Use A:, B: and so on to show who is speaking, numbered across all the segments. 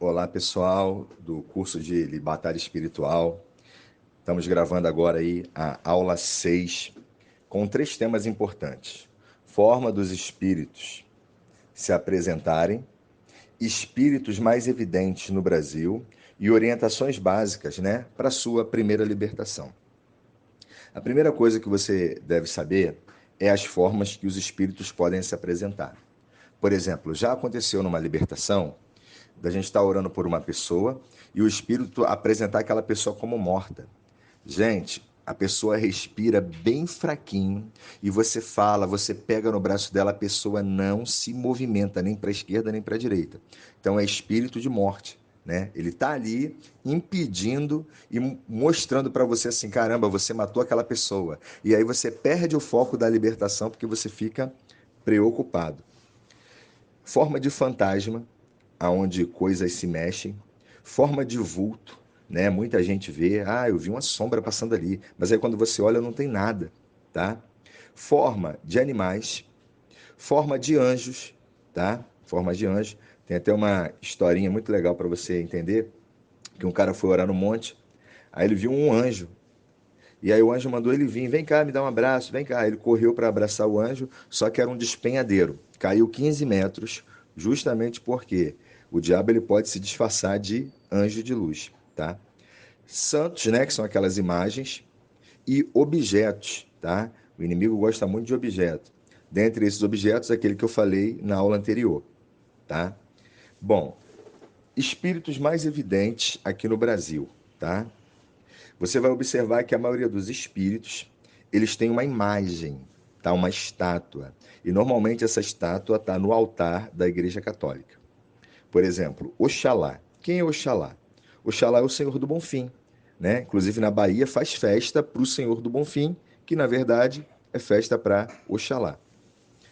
A: Olá, pessoal do curso de Batalha Espiritual. Estamos gravando agora aí a aula 6 com três temas importantes: forma dos espíritos se apresentarem, espíritos mais evidentes no Brasil e orientações básicas, né, para sua primeira libertação. A primeira coisa que você deve saber é as formas que os espíritos podem se apresentar. Por exemplo, já aconteceu numa libertação da gente estar orando por uma pessoa e o espírito apresentar aquela pessoa como morta. Gente, a pessoa respira bem fraquinho e você fala, você pega no braço dela, a pessoa não se movimenta nem para a esquerda nem para a direita. Então é espírito de morte, né? Ele está ali impedindo e mostrando para você assim, caramba, você matou aquela pessoa. E aí você perde o foco da libertação porque você fica preocupado. Forma de fantasma, aonde coisas se mexem, forma de vulto, né? Muita gente vê, eu vi uma sombra passando ali, mas aí quando você olha não tem nada, tá? Forma de animais, forma de anjos, tá? Forma de anjos. Tem até uma historinha muito legal para você entender, que um cara foi orar no monte, aí ele viu um anjo. E aí o anjo mandou ele vir, vem cá, me dá um abraço, vem cá. Ele correu para abraçar o anjo, só que era um despenhadeiro. Caiu 15 metros, justamente porque o diabo ele pode se disfarçar de anjo de luz, tá? Santos, né, que são aquelas imagens, e objetos, tá? O inimigo gosta muito de objetos. Dentre esses objetos, aquele que eu falei na aula anterior, tá? Bom, espíritos mais evidentes aqui no Brasil, tá? Você vai observar que a maioria dos espíritos, eles têm uma imagem, tá? Uma estátua. E normalmente essa estátua está no altar da Igreja Católica. Por exemplo, Oxalá. Quem é Oxalá? Oxalá é o Senhor do Bonfim, né? Inclusive na Bahia faz festa para o Senhor do Bonfim, que na verdade é festa para Oxalá,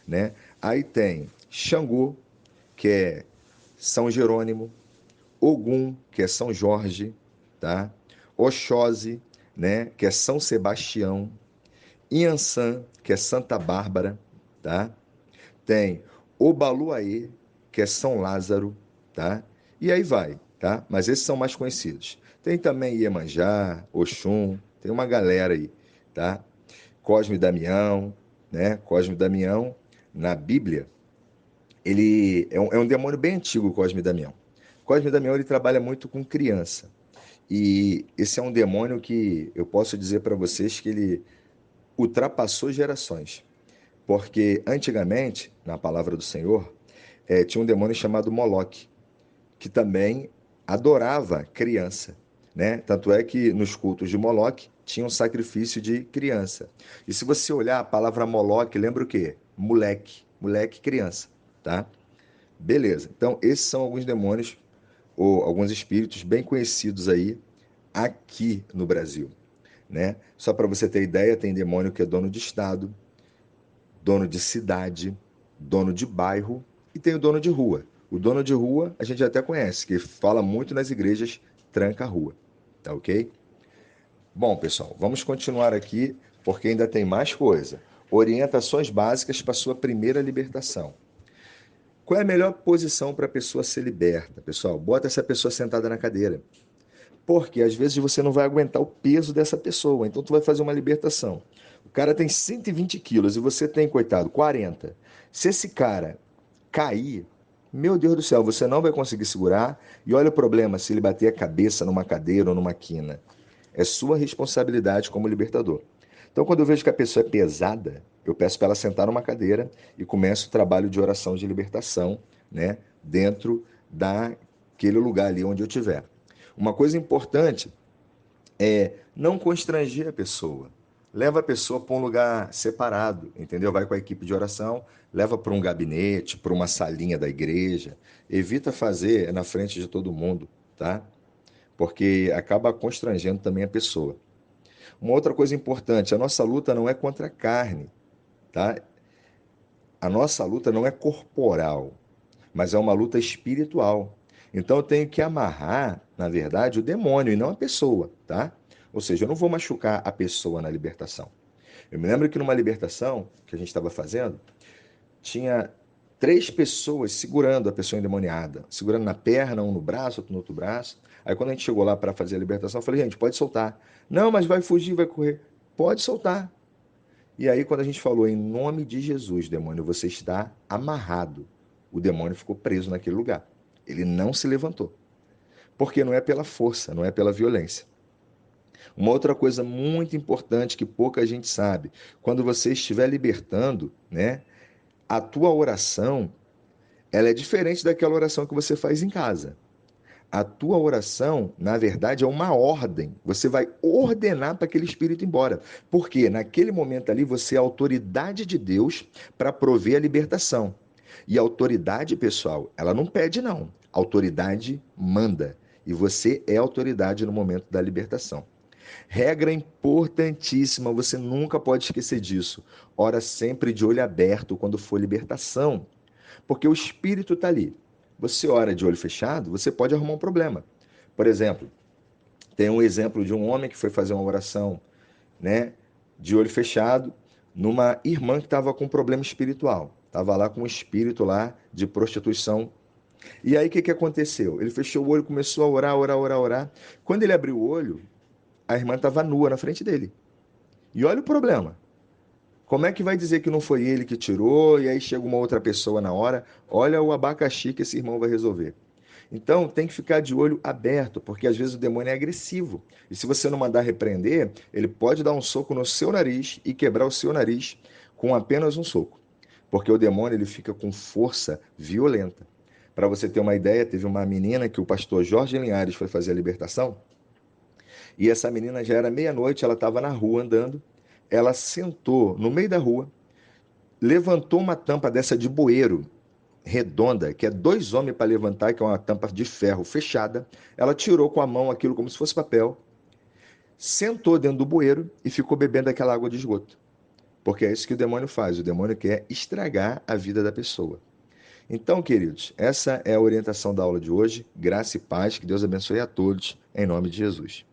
A: né? Aí tem Xangô, que é São Jerônimo, Ogum, que é São Jorge, tá? Oxóssi, né, que é São Sebastião, Inhansã, que é Santa Bárbara, tá? Tem Obaluaê, que é São Lázaro, tá? E aí vai, tá? Mas esses são mais conhecidos. Tem também Iemanjá, Oxum, tem uma galera aí, tá? Cosme e Damião, né? Cosme e Damião, na Bíblia, ele é um demônio bem antigo, o Cosme e Damião. Cosme e Damião, ele trabalha muito com criança. E esse é um demônio que eu posso dizer para vocês que ele ultrapassou gerações. Porque antigamente, na palavra do Senhor, tinha um demônio chamado Moloque, que também adorava criança, né? Tanto é que nos cultos de Moloque tinha um sacrifício de criança. E se você olhar a palavra Moloque, lembra o quê? Moleque, moleque, criança, tá? Beleza. Então, esses são alguns demônios ou alguns espíritos bem conhecidos aí aqui no Brasil, né? Só para você ter ideia, tem demônio que é dono de estado, dono de cidade, dono de bairro e tem o dono de rua. O dono de rua a gente até conhece, que fala muito nas igrejas, tranca a rua, tá ok? Bom, pessoal, vamos continuar aqui porque ainda tem mais coisa. Orientações básicas para sua primeira libertação. Qual é a melhor posição para a pessoa ser liberta? Pessoal, bota essa pessoa sentada na cadeira. Porque às vezes você não vai aguentar o peso dessa pessoa, então tu vai fazer uma libertação. O cara tem 120 quilos e você tem, coitado, 40. Se esse cara cair, meu Deus do céu, você não vai conseguir segurar. E olha o problema se ele bater a cabeça numa cadeira ou numa quina. É sua responsabilidade como libertador. Então, quando eu vejo que a pessoa é pesada, eu peço para ela sentar numa cadeira e começo o trabalho de oração de libertação, né, dentro daquele lugar ali onde eu estiver. Uma coisa importante é não constranger a pessoa. Leva a pessoa para um lugar separado, entendeu? Vai com a equipe de oração, leva para um gabinete, para uma salinha da igreja. Evita fazer na frente de todo mundo, tá? Porque acaba constrangendo também a pessoa. Uma outra coisa importante, a nossa luta não é contra a carne, tá? A nossa luta não é corporal, mas é uma luta espiritual. Então eu tenho que amarrar, na verdade, o demônio e não a pessoa, tá? Ou seja, eu não vou machucar a pessoa na libertação. Eu me lembro que numa libertação que a gente estava fazendo, tinha 3 pessoas segurando a pessoa endemoniada, segurando na perna, um no braço, outro no outro braço. Aí quando a gente chegou lá para fazer a libertação, eu falei, gente, pode soltar. Não, mas vai fugir, vai correr. Pode soltar. E aí quando a gente falou, em nome de Jesus, demônio, você está amarrado. O demônio ficou preso naquele lugar. Ele não se levantou. Porque não é pela força, não é pela violência. Uma outra coisa muito importante que pouca gente sabe, quando você estiver libertando, né, a tua oração, ela é diferente daquela oração que você faz em casa. A tua oração, na verdade, é uma ordem. Você vai ordenar para aquele espírito ir embora. Porque naquele momento ali você é a autoridade de Deus para prover a libertação. E a autoridade, pessoal, ela não pede, não. A autoridade manda. E você é a autoridade no momento da libertação. Regra importantíssima, você nunca pode esquecer disso. Ora sempre de olho aberto quando for libertação, porque o espírito está ali. Você ora de olho fechado, você pode arrumar um problema. Por exemplo, tem um exemplo de um homem que foi fazer uma oração, né, de olho fechado, numa irmã que estava com um problema espiritual. Estava lá com um espírito lá de prostituição. E aí o que aconteceu? Ele fechou o olho, começou a orar, orar, orar, orar. Quando ele abriu o olho, a irmã estava nua na frente dele. E olha o problema. Como é que vai dizer que não foi ele que tirou e aí chega uma outra pessoa na hora? Olha o abacaxi que esse irmão vai resolver. Então tem que ficar de olho aberto, porque às vezes o demônio é agressivo. E se você não mandar repreender, ele pode dar um soco no seu nariz e quebrar o seu nariz com apenas um soco. Porque o demônio ele fica com força violenta. Para você ter uma ideia, teve uma menina que o pastor Jorge Linhares foi fazer a libertação. E essa menina já era meia-noite, ela estava na rua andando. Ela sentou no meio da rua, levantou uma tampa dessa de bueiro, redonda, que é 2 homens para levantar, que é uma tampa de ferro fechada. Ela tirou com a mão aquilo como se fosse papel, sentou dentro do bueiro e ficou bebendo aquela água de esgoto. Porque é isso que o demônio faz. O demônio quer estragar a vida da pessoa. Então, queridos, essa é a orientação da aula de hoje. Graça e paz. Que Deus abençoe a todos, em nome de Jesus.